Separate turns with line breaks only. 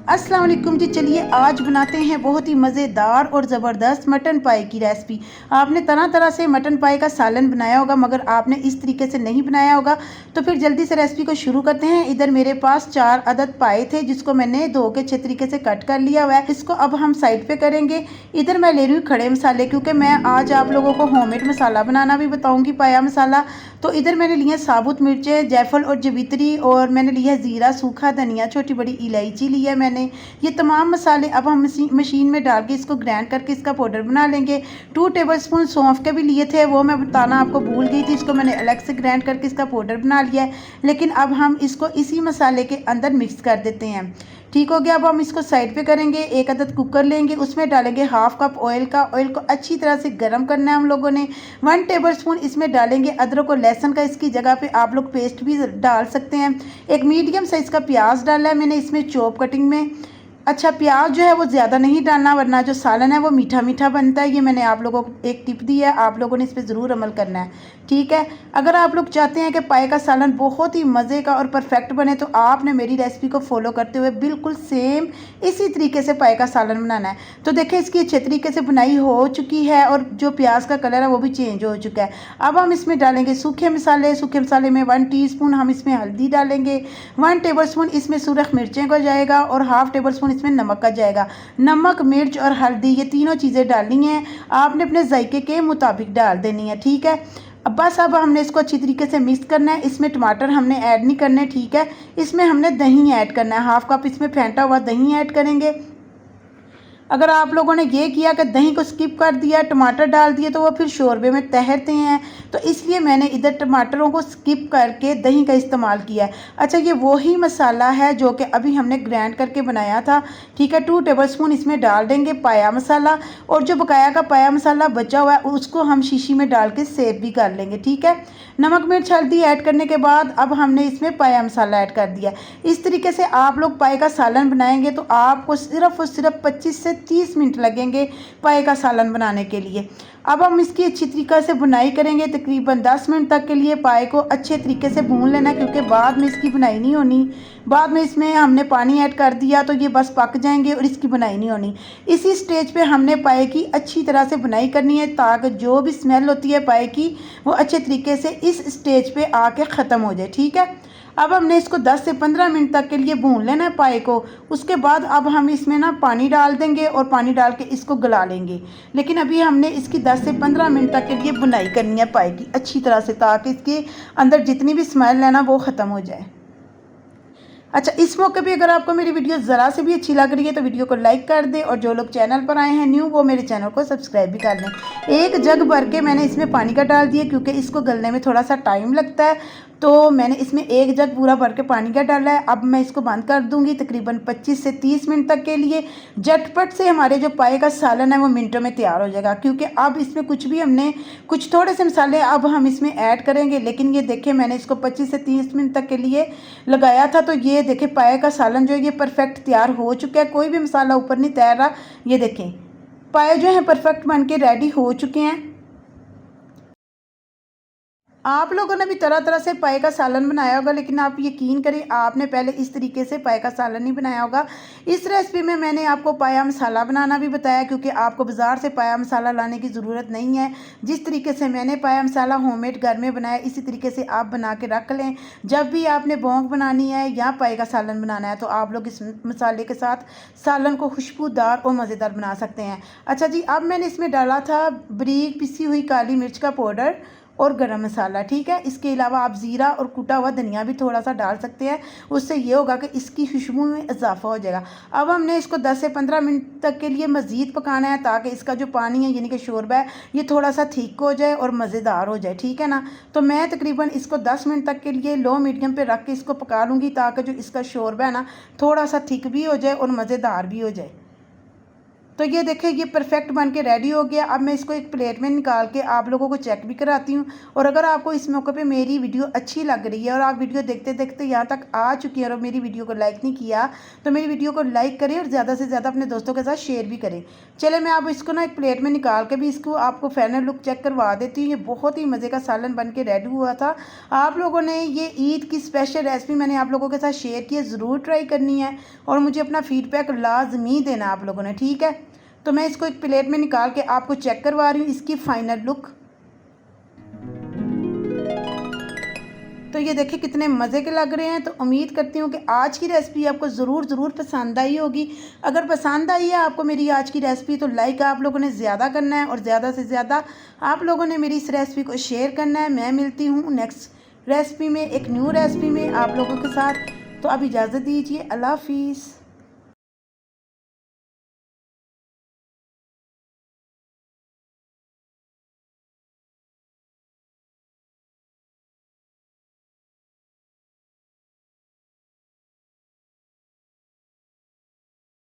अस्सलाम वालेकुम जी। चलिए आज बनाते हैं बहुत ही मज़ेदार और ज़बरदस्त मटन पाए की रेसिपी। आपने तरह तरह से मटन पाए का सालन बनाया होगा, मगर आपने इस तरीके से नहीं बनाया होगा। तो फिर जल्दी से रेसिपी को शुरू करते हैं। इधर मेरे पास 4 अदद पाए थे, जिसको मैंने धो के अच्छे तरीके से कट कर लिया हुआ है। इसको अब हम साइड पे करेंगे। इधर मैं ले रही हूँ खड़े मसाले, क्योंकि मैं आज आप लोगों को होममेड मसाला बनाना भी बताऊँगी, पाया मसाला। तो इधर मैंने लिया साबुत मिर्चें, जायफल और जवित्री, और मैंने लिया ज़ीरा, सूखा धनिया, छोटी बड़ी इलायची लिया मैंने। ये तमाम मसाले अब हम मशीन में डाल के इसको ग्राइंड करके इसका पाउडर बना लेंगे। 2 टेबलस्पून सौंफ के भी लिए थे, वो मैं बताना आपको भूल गई थी। इसको मैंने अलग से ग्राइंड करके इसका पाउडर बना लिया है, लेकिन अब हम इसको इसी मसाले के अंदर मिक्स कर देते हैं। ठीक हो गया। अब हम इसको साइड पे करेंगे। एक अदद कुकर लेंगे, उसमें डालेंगे हाफ कप ऑयल का। ऑयल को अच्छी तरह से गर्म करना है हम लोगों ने। 1 टेबलस्पून इसमें डालेंगे अदरक और लहसुन का। इसकी जगह पे आप लोग पेस्ट भी डाल सकते हैं। एक मीडियम साइज़ का प्याज डाला है मैंने इसमें चॉप कटिंग में। अच्छा, प्याज जो है वो ज़्यादा नहीं डालना, वरना जो सालन है वो मीठा मीठा बनता है। ये मैंने आप लोगों को एक टिप दी है, आप लोगों ने इस पर ज़रूर अमल करना है। ठीक है। अगर आप लोग चाहते हैं कि पाए का सालन बहुत ही मज़े का और परफेक्ट बने, तो आपने मेरी रेसिपी को फॉलो करते हुए बिल्कुल सेम इसी तरीके से पाए का सालन बनाना है। तो देखिए इसकी अच्छे तरीके से बुनाई हो चुकी है, और जो प्याज का कलर है वो भी चेंज हो चुका है। अब हम इसमें डालेंगे सूखे मसाले। सूखे मसाले में 1 टीस्पून हम इसमें हल्दी डालेंगे। 1 टेबलस्पून इसमें सुरख मिर्चें का जाएगा, और हाफ टेबलस्पून इसमें नमक का जाएगा। नमक, मिर्च और हल्दी, ये तीनों चीज़ें डालनी हैं। आपने अपने जायके के मुताबिक डाल देनी है। ठीक है। अब हमने इसको अच्छी तरीके से मिक्स करना है। इसमें टमाटर हमने ऐड नहीं करने। ठीक है। इसमें हमने दही ऐड करना है। हाफ कप इसमें फेंटा हुआ दही ऐड करेंगे। अगर आप लोगों ने ये किया कि दही को स्किप कर दिया, टमाटर डाल दिए, तो वो फिर शोरबे में तैरते हैं। तो इसलिए मैंने इधर टमाटरों को स्किप करके दही का इस्तेमाल किया है। अच्छा, ये वही मसाला है जो कि अभी हमने ग्राइंड करके बनाया था। ठीक है। 2 टेबलस्पून इसमें डाल देंगे पाया मसाला, और जो बकाया का पाया मसाला बचा हुआ है उसको हम शीशी में डाल के सेव भी कर लेंगे। ठीक है। नमक, मिर्च, हल्दी ऐड करने के बाद अब हमने इसमें पाया मसाला ऐड कर दिया। इस तरीके से आप लोग पाए का सालन बनाएंगे तो आपको सिर्फ और सिर्फ 25 से 30 मिनट लगेंगे पाए का सालन बनाने के लिए। अब हम इसकी अच्छी तरीके से बुनाई करेंगे। तकरीबन 10 मिनट तक के लिए पाए को अच्छे तरीके से भून लेना, क्योंकि बाद में इसकी बुनाई नहीं होनी। बाद में इसमें हमने पानी ऐड कर दिया तो ये बस पक जाएंगे और इसकी बुनाई नहीं होनी। इसी स्टेज पे हमने पाए की अच्छी तरह से बुनाई करनी है, ताकि जो भी स्मेल होती है पाए की वो अच्छे तरीके से इस स्टेज पे आके ख़त्म हो जाए। ठीक है। अब हमने इसको 10 से 15 मिनट तक के लिए भून लेना है पाए को। उसके बाद अब हम इसमें ना पानी डाल देंगे, और पानी डाल के इसको गला लेंगे। लेकिन अभी हमने इसकी 10 से 15 मिनट तक के लिए बुनाई करनी है पाए की अच्छी तरह से, ताकि इसके अंदर जितनी भी स्मेल है ना वो ख़त्म हो जाए। अच्छा, इस मौके पे अगर आपको मेरी वीडियो ज़रा से भी अच्छी लग रही है तो वीडियो को लाइक कर दें, और जो लोग चैनल पर आए हैं न्यू, वो मेरे चैनल को सब्सक्राइब भी कर लें। एक जग भर के मैंने इसमें पानी का डाल दिया, क्योंकि इसको गलने में थोड़ा सा टाइम लगता है। तो मैंने इसमें एक जग पूरा भर के पानी का डाला है। अब मैं इसको बंद कर दूंगी तकरीबन 25 से 30 मिनट तक के लिए। झटपट से हमारे जो पाए का सालन है वो मिनटों में तैयार हो जाएगा, क्योंकि अब इसमें कुछ थोड़े से मसाले अब हम इसमें ऐड करेंगे। लेकिन ये देखिए मैंने इसको 25 से 30 मिनट तक के लिए लगाया था, तो ये देखिए पाए का सालन जो है ये परफेक्ट तैयार हो चुका है। कोई भी मसाला ऊपर नहीं तैर रहा। ये देखें पाए जो है परफेक्ट बन के रेडी हो चुके हैं। आप लोगों ने भी तरह तरह से पाए का सालन बनाया होगा, लेकिन आप यकीन करें आपने पहले इस तरीके से पाए का सालन नहीं बनाया होगा। इस रेसिपी में मैंने आपको पाया मसाला बनाना भी बताया, क्योंकि आपको बाज़ार से पाया मसाला लाने की ज़रूरत नहीं है। जिस तरीके से मैंने पाया मसाला होममेड घर में बनाया, इसी तरीके से आप बना के रख लें। जब भी आपने भोंग बनानी है या पाए का सालन बनाना है, तो आप लोग इस मसाले के साथ सालन को खुशबूदार और मज़ेदार बना सकते हैं। अच्छा जी, अब मैंने इसमें डाला था बारीक पिसी हुई काली मिर्च का पाउडर और गरम मसाला। ठीक है। इसके अलावा आप ज़ीरा और कुटा हुआ धनिया भी थोड़ा सा डाल सकते हैं। उससे ये होगा कि इसकी खुशबू में इजाफा हो जाएगा। अब हमने इसको 10 से 15 मिनट तक के लिए मज़ीद पकाना है, ताकि इसका जो पानी है यानी कि शोरबा है ये थोड़ा सा थिक हो जाए और मज़ेदार हो जाए। ठीक है ना। तो मैं तकरीबन इसको 10 मिनट तक के लिए लो मीडियम पर रख के इसको पका लूँगी, ताकि जो इसका शोरबा है ना थोड़ा सा थिक भी हो जाए और मज़ेदार भी हो जाए। तो ये देखें, ये परफेक्ट बन के रेडी हो गया। अब मैं इसको एक प्लेट में निकाल के आप लोगों को चेक भी कराती हूँ। और अगर आपको इस मौके पे मेरी वीडियो अच्छी लग रही है और आप वीडियो देखते देखते यहाँ तक आ चुकी हैं और मेरी वीडियो को लाइक नहीं किया, तो मेरी वीडियो को लाइक करें और ज़्यादा से ज़्यादा अपने दोस्तों के साथ शेयर भी करें। चले, मैं अब इसको ना एक प्लेट में निकाल के भी इसको आपको फाइनल लुक चेक करवा देती हूँ। ये बहुत ही मज़े का सालन बन के रेडी हुआ था। आप लोगों ने ये ईद की स्पेशल रेसिपी मैंने आप लोगों के साथ शेयर की है, ज़रूर ट्राई करनी है और मुझे अपना फीडबैक लाजमी देना आप लोगों ने, ठीक है। तो मैं इसको एक प्लेट में निकाल के आपको चेक करवा रही हूँ इसकी फाइनल लुक। तो ये देखिए कितने मज़े के लग रहे हैं। तो उम्मीद करती हूँ कि आज की रेसिपी आपको ज़रूर पसंद आई होगी। अगर पसंद आई है आपको मेरी आज की रेसिपी, तो लाइक आप लोगों ने ज़्यादा करना है और ज़्यादा से ज़्यादा आप लोगों ने मेरी इस रेसिपी को शेयर करना है। मैं मिलती हूँ नेक्स्ट रेसिपी में, एक न्यू रेसिपी में आप लोगों के साथ। तो अब इजाज़त दीजिए, अल्लाह हाफिज़।